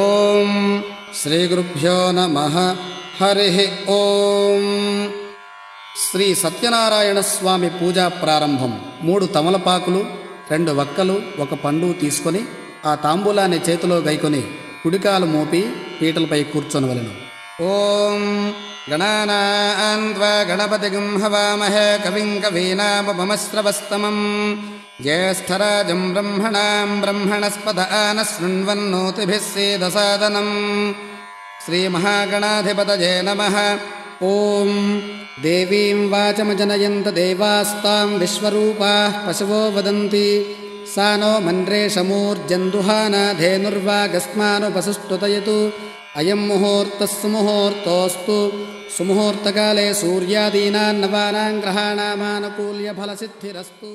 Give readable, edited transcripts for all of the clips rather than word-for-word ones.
ఓం శ్రీ గురుభ్యో నమః. హరి ఓం. శ్రీ సత్యనారాయణ స్వామి పూజా ప్రారంభం. 3 తమలపాకులు, 2 వక్కలు, 1 పండు తీసుకొని ఆ తాంబూలాన్ని చేతిలో గైకొని కుడికాలు మోపి పీటలపై కూర్చొనవలెను. ఓం గణానాన్ త్వా గణపతిగం హవామహే కవిం కవీనాముపమశ్రవస్తమం జ్యేష్ఠరాజం బ్రహ్మణాం బ్రహ్మణస్పద ఆనశృణ్వన్నోతిభిः సేదసాదనం. శ్రీమహాగణాధిపతయే నమః. ఓం దేవీం వాచమజనయంత దేవాస్తాం విశ్వరూపాః పశవో వదంతి సా నో మన్రేషమూర్జందుహానా ధేనుర్వాగస్మానుపసుష్టుతయతు. అయం ముహూర్తః సుముహూర్తోऽస్తు. సుముహూర్తకాలే సూర్యాదీనాం నవానాం గ్రహాణామానుకూల్య ఫలసిద్ధిరస్తు.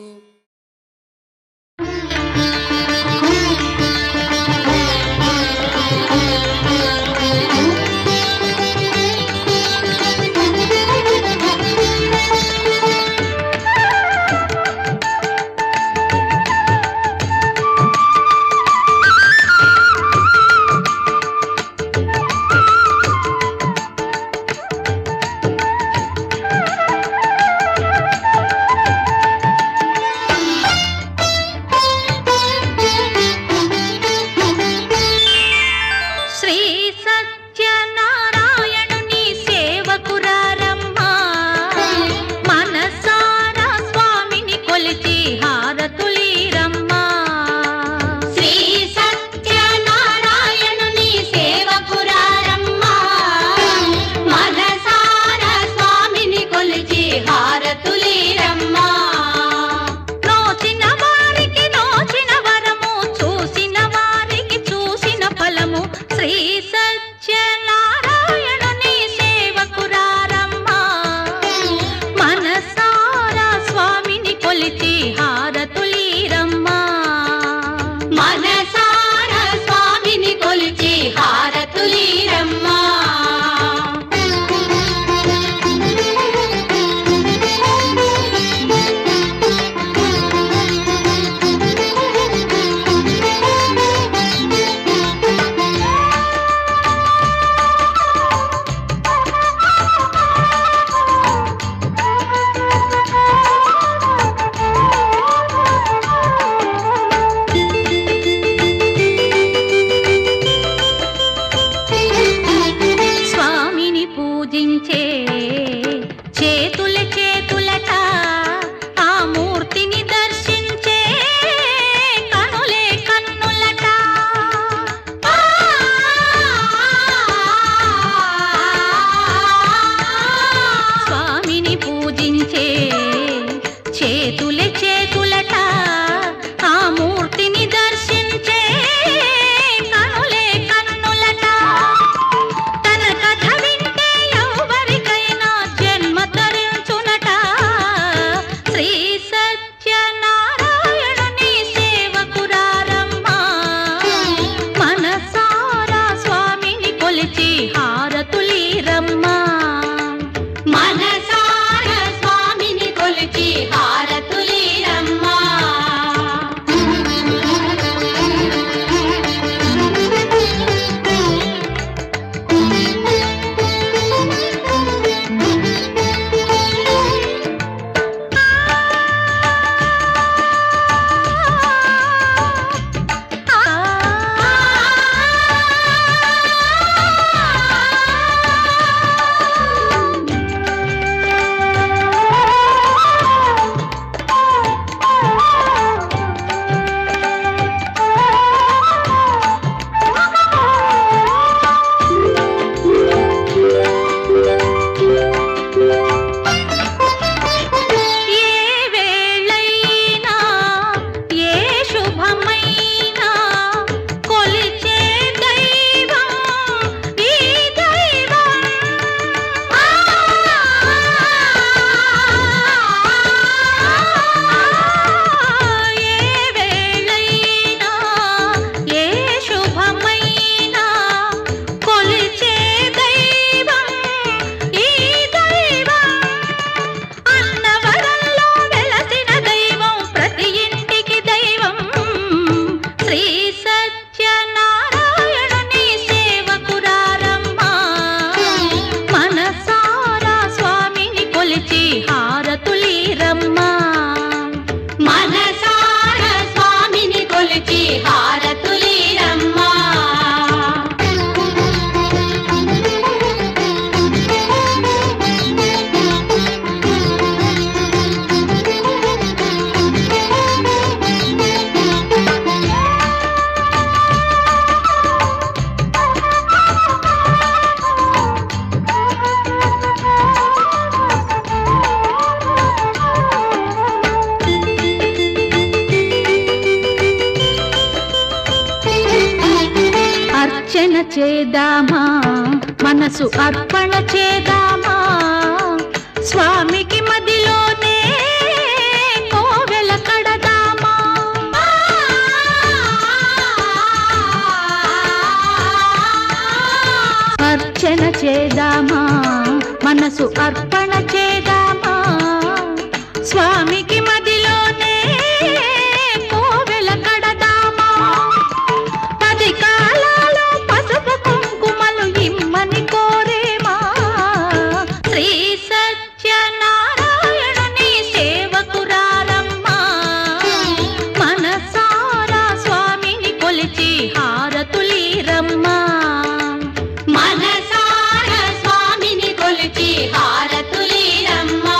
అర్చన చేద్దామా, మనసు అర్పణ చేద్దామా, స్వామికి మదిలోనే కోవెల కడదామా. అర్చన చేద్దామా, మనసు అర్పణ చేద్దామా, స్వామికి మదిలోనే కోవెల కడదామా. 10 కాలాలు పసుపు కుంకుమలు ఇమ్మని కోరేమా, శ్రీ సత్యనారాయణుని సేవకురారమ్మా. మనసారా స్వామిని కొలిచి హారతులీరమ్మా, మనసారా స్వామిని కొలిచి హారతులీరమ్మా.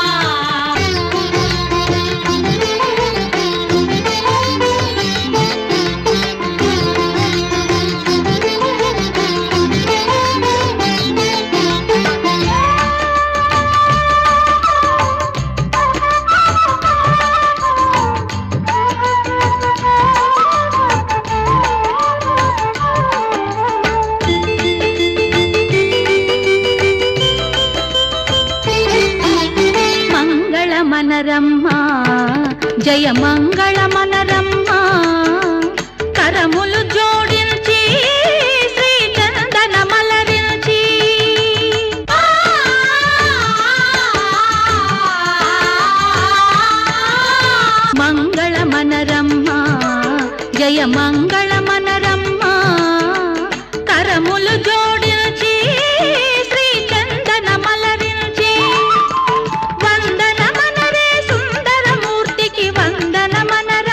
మనరమ్మా జయ మంగళ మనరమ్మా, కరములు జోడించి శ్రీ చందన మలరించి. మంగళ మనరమ్మా జయ మంగళ మనరమ్మా, కరములు జోడించి శ్రీ చందన మలరించి. వందన మనరే సుందరమూర్తికి వందన మనరే,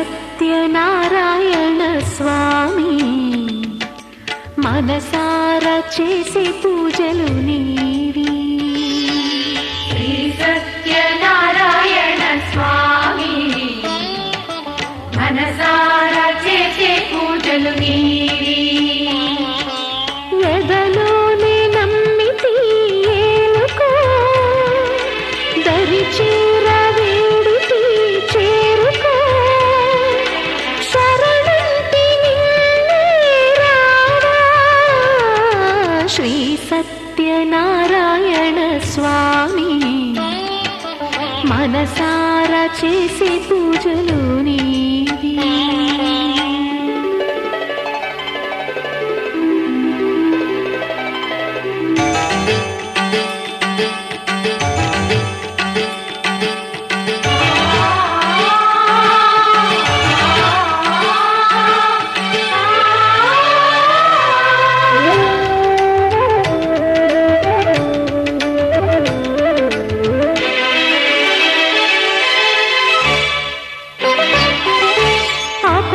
సత్యనారాయణ స్వామి మనసారా చేసే పూజలు నీవి. శ్రీ సత్యనారాయణ స్వామి మనసారా చేసే పూజలు నీవి. ఎదలోనే నమ్మితి ఏలుకో దరి చేర వేడితి చేరుకో శరణంటి నిన్నే రావా. శ్రీ సత్యనారాయణ స్వామి మనసారా చేసే పూజలు నీవి.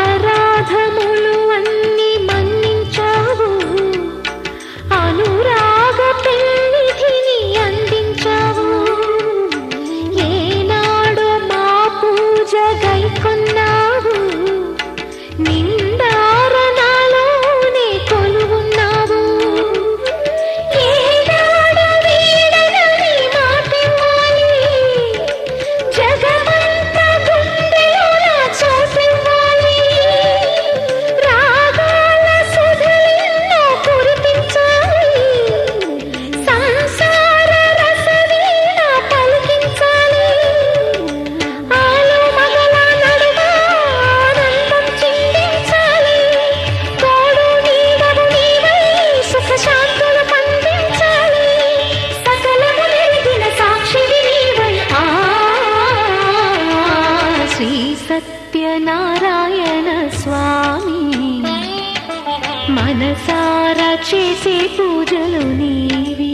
అపరాధములు అన్ని మన్నించావు, అనురాగ పెన్నిధిని అందించావు. ఏనాడు మా పూజ గైకొన్నావు, నిండారణలోనే కొలువున్నావు. ఏనాడు వీడనని మాటివ్వాలి, జగమంత గుండెలోన చోటివ్వాలి. రాగాల సుధలెన్నో కురిపించాలి, సంసార రసవీణ పలికించాలి. ఆలు మగల నడుమ ఆనందం చిందించాలి. తోడు నీడవు నీవై సుఖ శాంతులు పండించాలి. సకలము నెరిగిన సాక్షివి నీవై. శ్రీ సత్యనారాయణ స్వామి మనసారా చేసే పూజలు నీవి.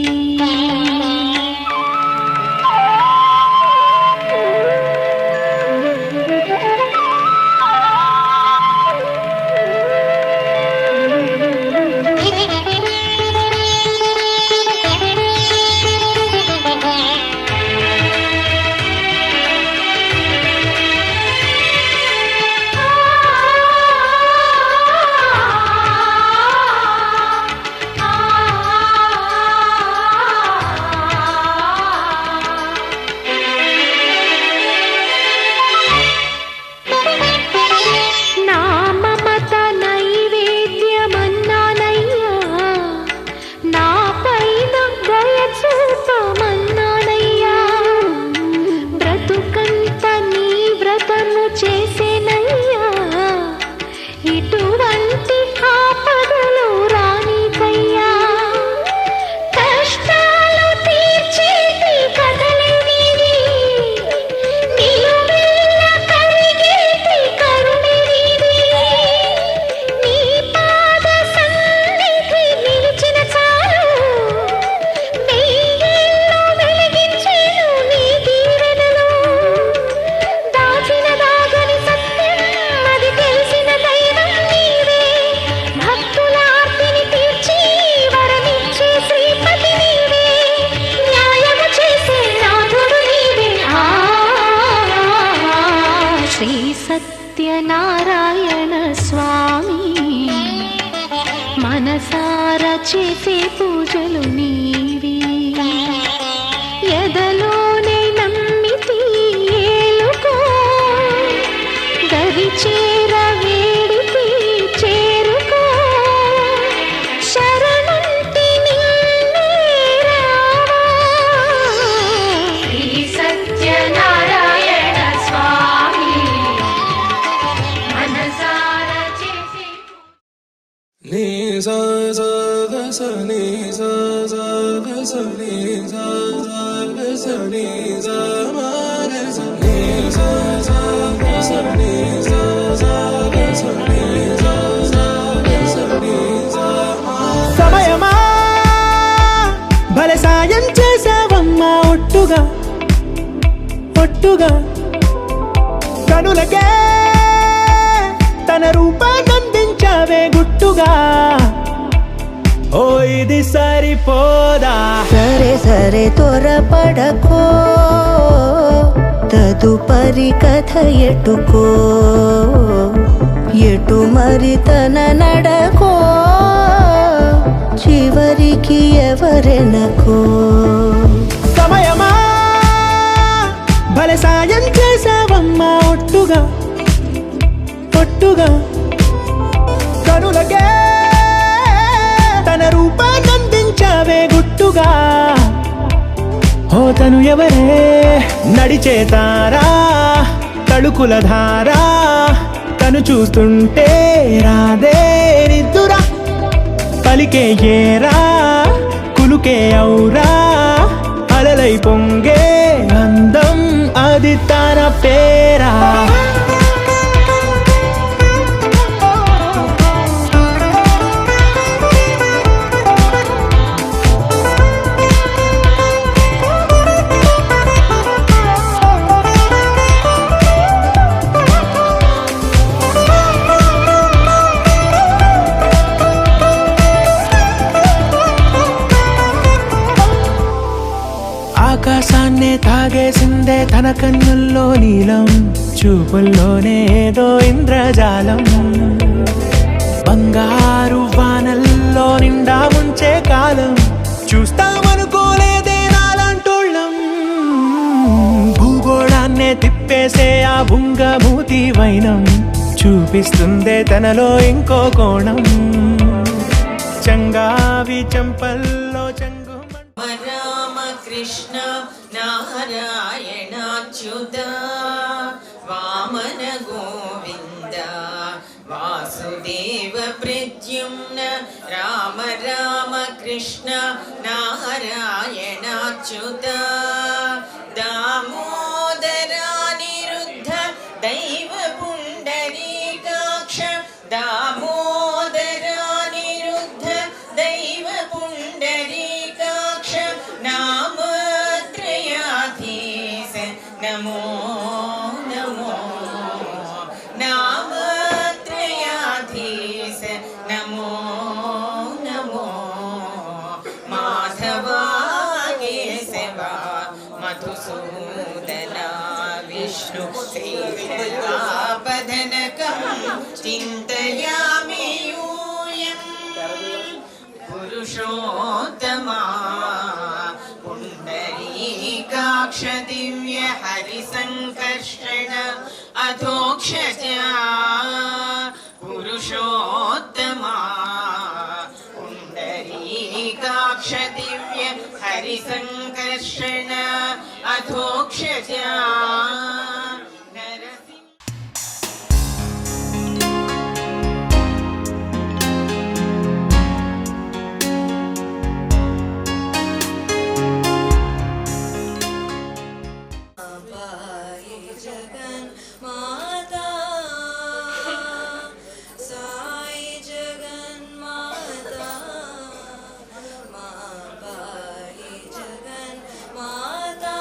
నా మమత నైవేద్యమన్నానయ్యా, నా పైన దయ చూపమన్నానయ్యా. బ్రతుకంత నీ వ్రతము చేసేనయ్యా, ఇటువంటి ఆపదలు రానికయ్యా. కష్టాలు తీర్చేటి కథలే నీవి, నిలువెల్ల కరిగేటి కరుణే నీవి. నీ పాద సన్నిధి నిలిచిన చాలు, వెయ్యేళ్ళు వెలిగించేను నీ దీవెనలు. దాచిన దాగని సత్యం అది తెలిసిన దైవం నీవే. భక్తుల ఆర్తిని తీర్చి వరమిచ్చే శ్రీపతి నీవే. న్యాయము చేసే నాథుడు నీవే. శ్రీ సత్యనారాయణ స్వామి మనసారా చేసే పూజలు నీవి. ఎదలోనే నమ్మితి ఏలుకో దరి చేర వేడితి చేరుకో శరణంటి నిన్నే రావా. శ్రీ సత్యనారాయణ స్వామి మనసారా చేసే నీ సా సా గ స నీ సా సా గ స నీ సా సా గ స నీ సా మా గ స నీ సా సా గ స నీ సా సా గ స నీ సా సా గ స నీ సా మా. సమయమా భలే సాయం చేసావమ్మా ఒట్టుగా ఒట్టుగా కనులకే ఒట్టుగా ఓ ఇది సరిపోదా సరే సరే త్వరపడకో తదుపరి కథ ఎటుకో ఎటు మరి తన నడకో చివరికి ఎవరెనకో సమయమా భలే సాయం చేసావమ్మా ఒట్టుగా ఒట్టుగా కనులకే తన రూపాన్నందించావే గుట్టుగా ఓ తను ఎవరే నడిచే తారా తళుకుల ధారా తను చూస్తుంటే రాదే నిద్దురా పలికే ఏరా కులుకే ఔరా అలలై పొంగే అందం అది తన పేరా ఆకాశాన్నే తాగేసిందే తన కన్నుల్లో నీలం చూపుల్లోనే ఏదో ఇంద్రజాలం బంగారు వానల్లో నిండా ముంచే కాలం చూస్తామనుకోలేదే నాలంటోళ్ళం భూగోళాన్నే తిప్పేసే ఆ బుంగమూతి వైనం చూపిస్తుందే తనలో ఇంకో కోణం చంగావి చంపల్లో చంగు రామ కృష్ణ నారాయణాచ్యుత వామన గోవింద వాసుదేవ ప్రద్యుమ్న రామ రామ కృష్ణ నారాయణాచ్యుత దామోదరానిరుద్ధ దైవ పుండరీకాక్ష దామోదరానిరుద్ధ దైవ పుండరీకాక్ష నామత్రయాధీశ నమో నమో నామత్రయాధీశ నమో నమో మాధవా కేశవ మధుసూదన విష్ణు శ్రీపదనకం చింతయామి యూయం పురుషోత్తమా పుండరీకాక్ష దివ్య హరిసంకర్షణ అధోక్షజ పురుషోత్తమా పుండరీకాక్ష దివ్య హరిసంకర్షణ అధోక్షజ నరసింహ జగన్ మాతా సాయి జగన్ మాతా మా పాయి జగన్ మాతా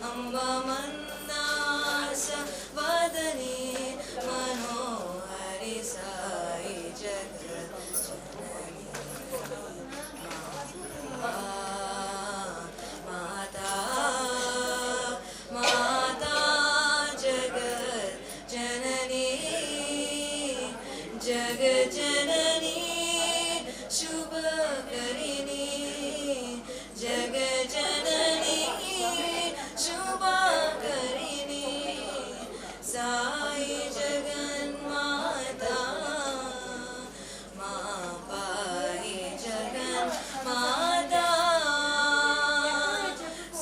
అంబ మన్నాస వదనే మనోహరి సాయి జగన్ మాతా మాతా జగత్ జననీ జగజ్జననీ శుభకరిణీ జగజ్జననీ శుభకరిణీ సాయి జగన్మాతా మా పాయి జగన్మాతా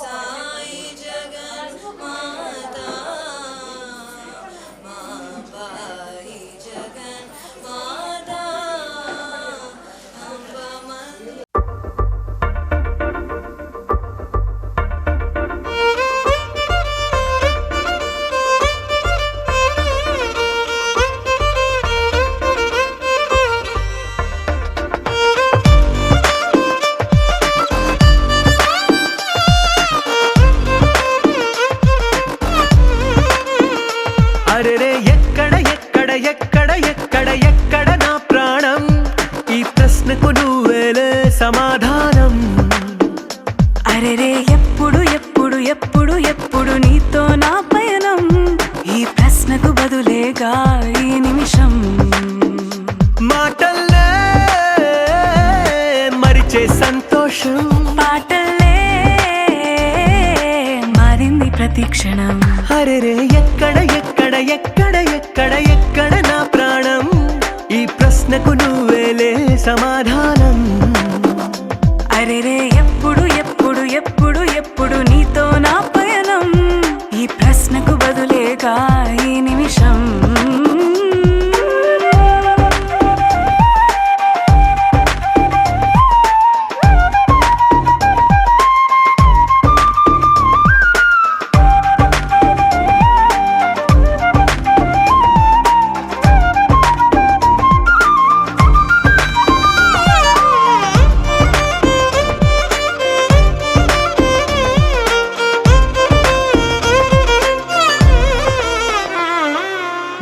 సాయి జగన్మాతా మా పాయి జగన్మాతా క్షణం. అరెరే ఎక్కడ ఎక్కడ ఎక్కడ ఎక్కడ ఎక్కడ నా ప్రాణం, ఈ ప్రశ్నకు నువ్వేలే సమాధానం. అరెరే ఎప్పుడు ఎప్పుడు ఎప్పుడు ఎప్పుడు నీతో నా పయనం, ఈ ప్రశ్నకు బదులేగా ఈ నిమిషం.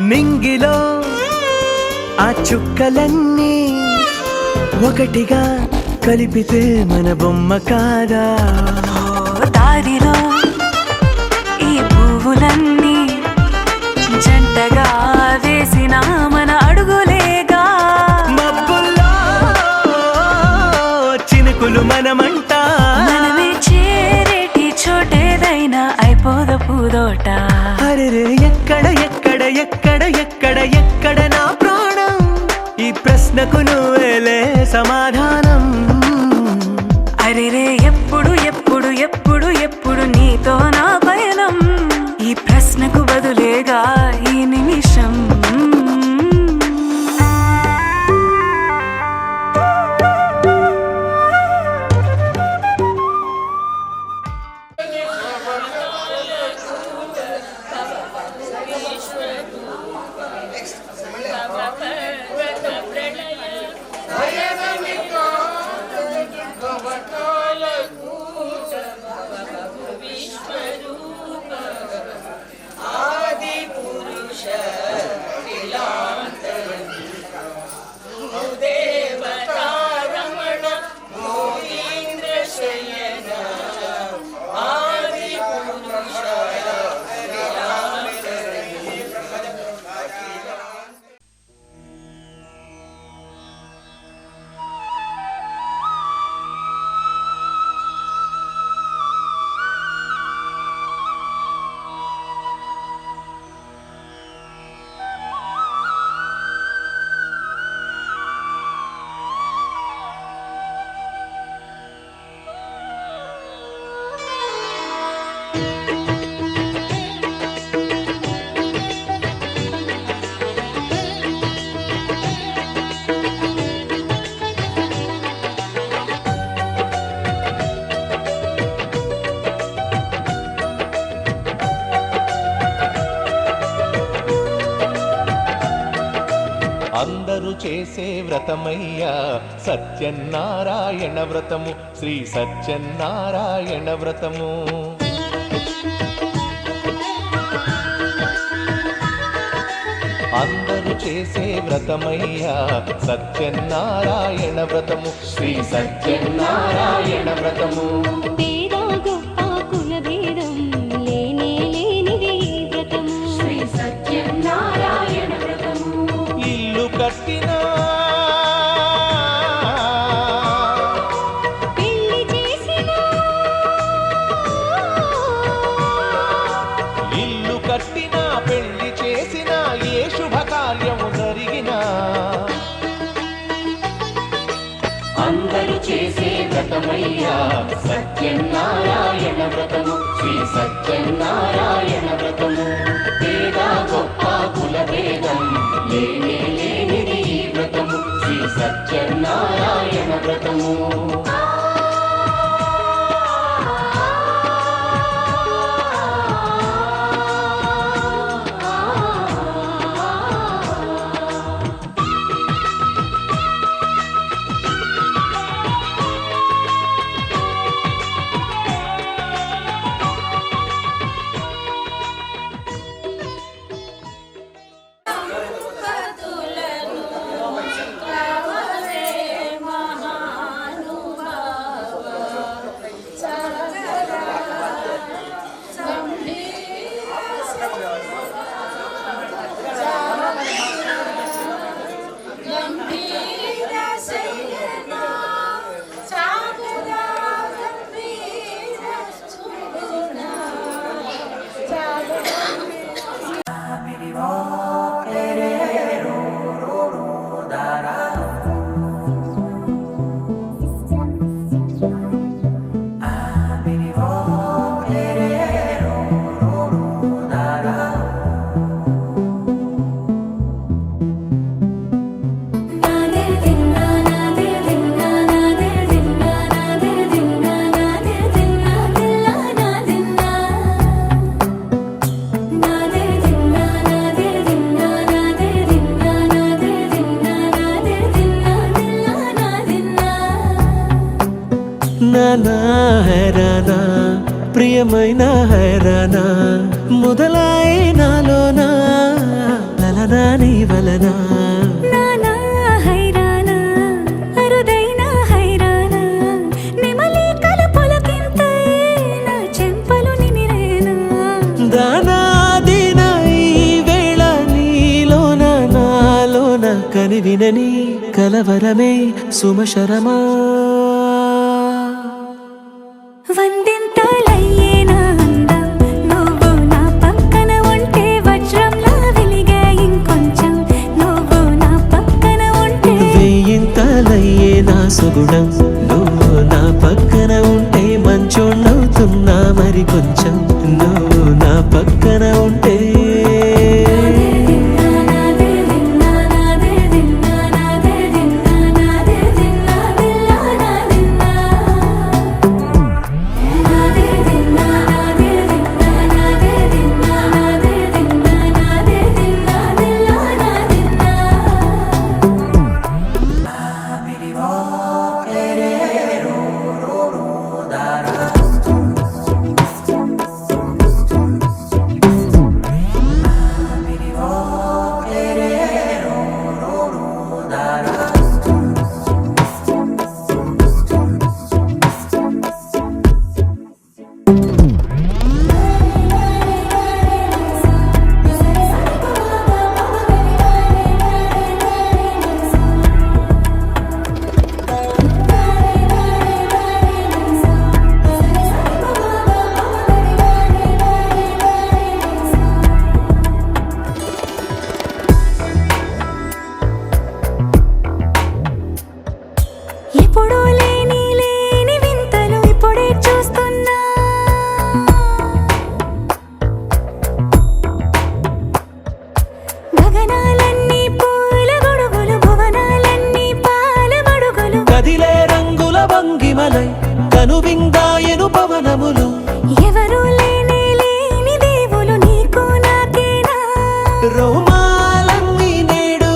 నింగిలో ఆ చుక్కలన్నీ ఒకటిగా కలిపితే మన బొమ్మ కాదా. దారిలో ఈ పువ్వులన్నీ జంటగా వేసిన మన అడుగులేగా. మబ్బుల్లో చినుకులు మనమంట, మనమే చేరేటి చోటేదైనా అయిపోదు పూదోట. అరెరే ఎక్కడ ఎక్కడ ఎక్కడ ఎక్కడ ఎక్కడ నా ప్రాణం, ఈ ప్రశ్నకు నువ్వేలే సమాధానం. అరెరే ఎప్పుడు ఎప్పుడు ఎప్పుడు ఎప్పుడు నీతో నా పయనం, ఈ ప్రశ్నకు బదులేగా ఈ నిమిషం. అందరూ చేసే వ్రతమయ్యా సత్యనారాయణ వ్రతము, శ్రీ సత్యనారాయణ వ్రతము. అందరూ చేసే వ్రతమయ్యా సత్యనారాయణ వ్రతము, శ్రీ సత్యనారాయణ వ్రతము. ఇల్లు కట్టినా ఇల్లు కట్టినా పెళ్లి చేసినా ఏ శుభకార్యము జరిగినా అందరూ చేసే వ్రతమయ్యా సత్యనారాయణ వ్రతము, శ్రీ సత్యనారాయణ వ్రతము. పేద గొప్ప కుల భేదం లేనే లేనిది ఈ వ్రతము, శ్రీ సత్యనారాయణ వ్రతము. మహానుభావ హైరానా హైరానా ప్రియమైన హైరానా మొదలై నాలోనా లలనా నీ వలనా నానా హైరానా అరుదైన హైరానా నెమలి కలుపులకింతై నా చెంపలు నిమిరేనా దానాదిన ఈ వేళ నీలోన నాలోన కనివినని కలవరమే సుమశరమా వందింతలయ్యే నా అందం నువ్వు నా పక్కన ఉంటే వజ్రంలా వెలిగే ఇంకొంచెం నువ్వు నా పక్కన ఉంటే వేయింతలయ్యే నా సుగుణం నువ్వు నా పక్కన ఉంటే మంచోణ్ణవుతున్నా మరి కొంచెం నువ్వు నా పక్కన ఉంటే ఎప్పుడూ లేని వింతలు ఇప్పుడే చూస్తున్నా గగనాలన్నీ పూల గొడుగులు భువనాలన్నీ పాల గొడుగులు కదిలే రంగుల భంగిమలై కనువిందాయను పవనములు ఎవరు లేని దేవులు నీకు నాకేనా రోమాలన్నీ నేడు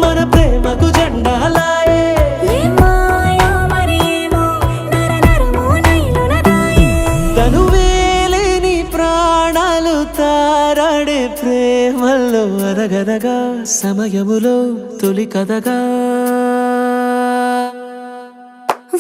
మన ప్రేమకు జెండాలాయే ఏ మాయో మరి ఏమో నరనరమో నైలున దాయే తనువేలేని ప్రాణాలు తారాడే ప్రేమల్లో అనగనగా సమయములో తొలి కథగా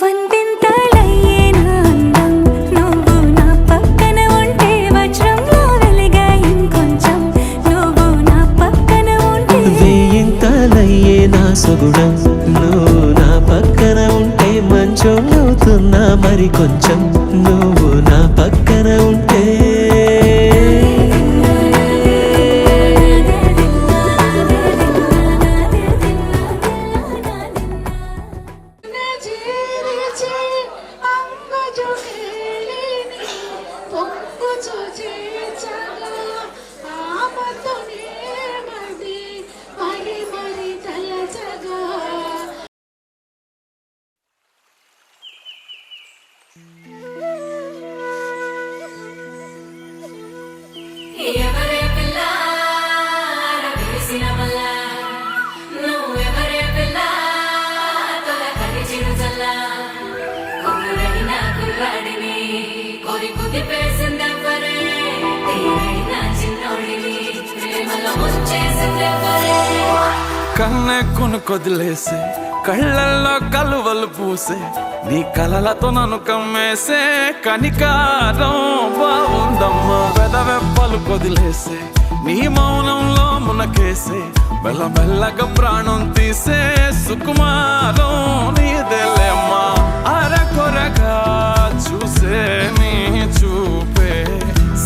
వందింతలయ్యే నా అందం నువ్వు నా పక్కన ఉంటే వజ్రంలా వెలిగే ఇంకొంచెం నువ్వు నా పక్కన ఉంటే వేయింతలయ్యే నా సుగుణం నువ్వు నా పక్కన ఉంటే మంచోణ్ణవుతున్నా మరి కొంచెం నువ్వు నా పక్కన ఉంటే ఎవరే పిల్ల రవేసిన వల్ల నువ్వెవరే పిల్ల తొలకరి చిరుజల్ల కొడురైన కుర్రాడివి కోరి కుదిపేసిందెవ్వరే తీరైన చిన్నోడివి ప్రేమలో ముంచేసిందెవ్వరే కన్నె కొదిలేసే కళ్ళల్లో కలువలు పూసే నీ కలలతో నన్ను కమ్మేసే కనికారం బాగుందమ్మా పెదవెప్పలు కొదిలేసే నీ మౌనంలో మునకేసే మెల్లమెల్లగా ప్రాణం తీసే సుకుమారం నీదేలేమ్మా అరకొరగా చూసే నీ చూపే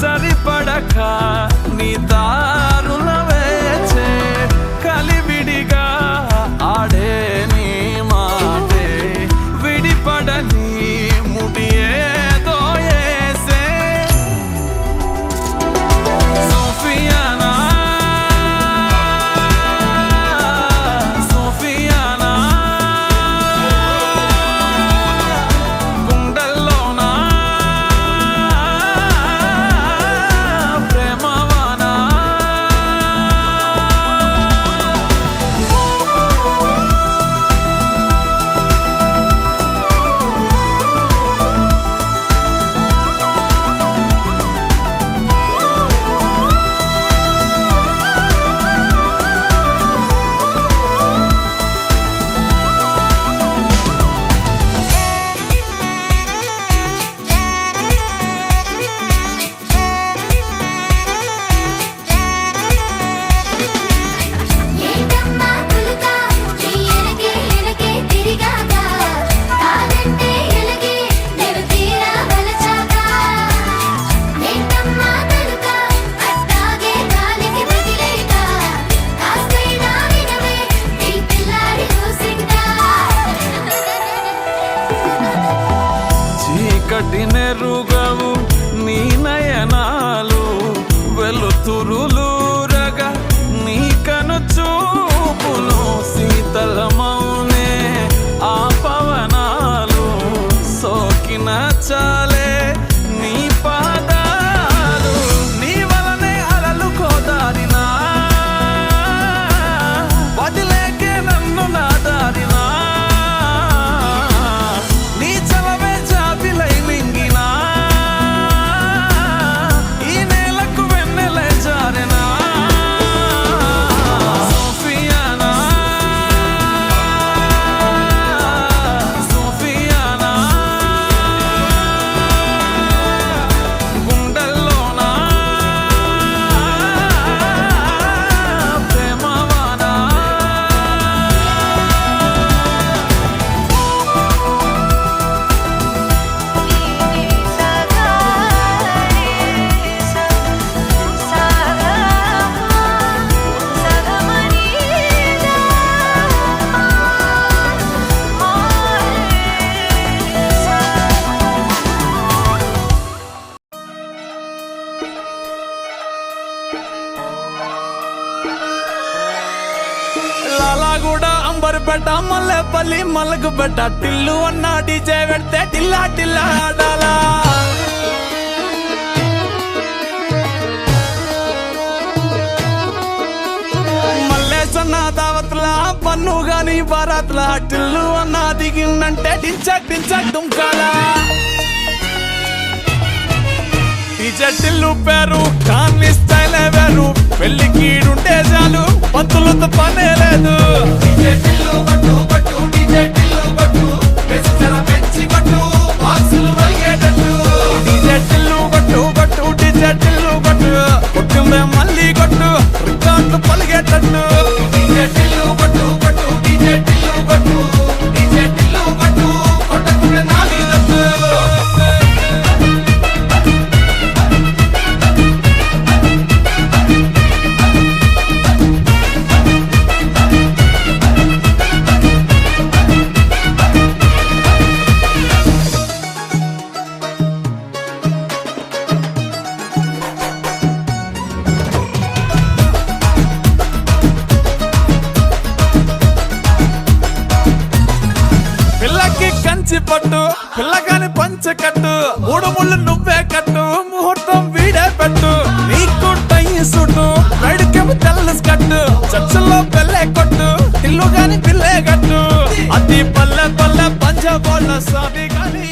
సరిపడక నీ దారుల వేచే కలివిడిగా ఆడే నీ మాటే విడిపడని ముడియేదో ఏసే సోఫియానా సోఫియానా లాలాగూడ అంబర్పేట మల్లెపల్లి మల్లకుపేట టిల్లు అన్న డీజే పెడితే టిల్లా టిల్లా ఆడాలా మల్లేసన్న దావత్ల పన్ను గాని బారాత్ల టిల్లు అన్న దిగిందంటే డించక్ డించక్ దుంకాలా టిల్లు పేరు కాన్ని స్టైలే వేరు పెళ్లి కీడుంటే చాలు పంతులతో పనే లేదు కొట్టిందే మళ్ళీ కొట్టు రికార్డులు పలిగేటట్టు పట్టు పిల్లగాని పంచకట్టు మూడు ముళ్ళు నువ్వే కట్టు ముహూర్తం వీడే పెట్టు నీకు టై సుట్టు రైడ్కేమో తెల్ల కట్టు చర్చల్లో పెళ్ళే కొట్టు ఇల్లు గాని పిల్లే కట్టు అది పల్లె పల్లె పంజాబోళ్ళ సాబి గాని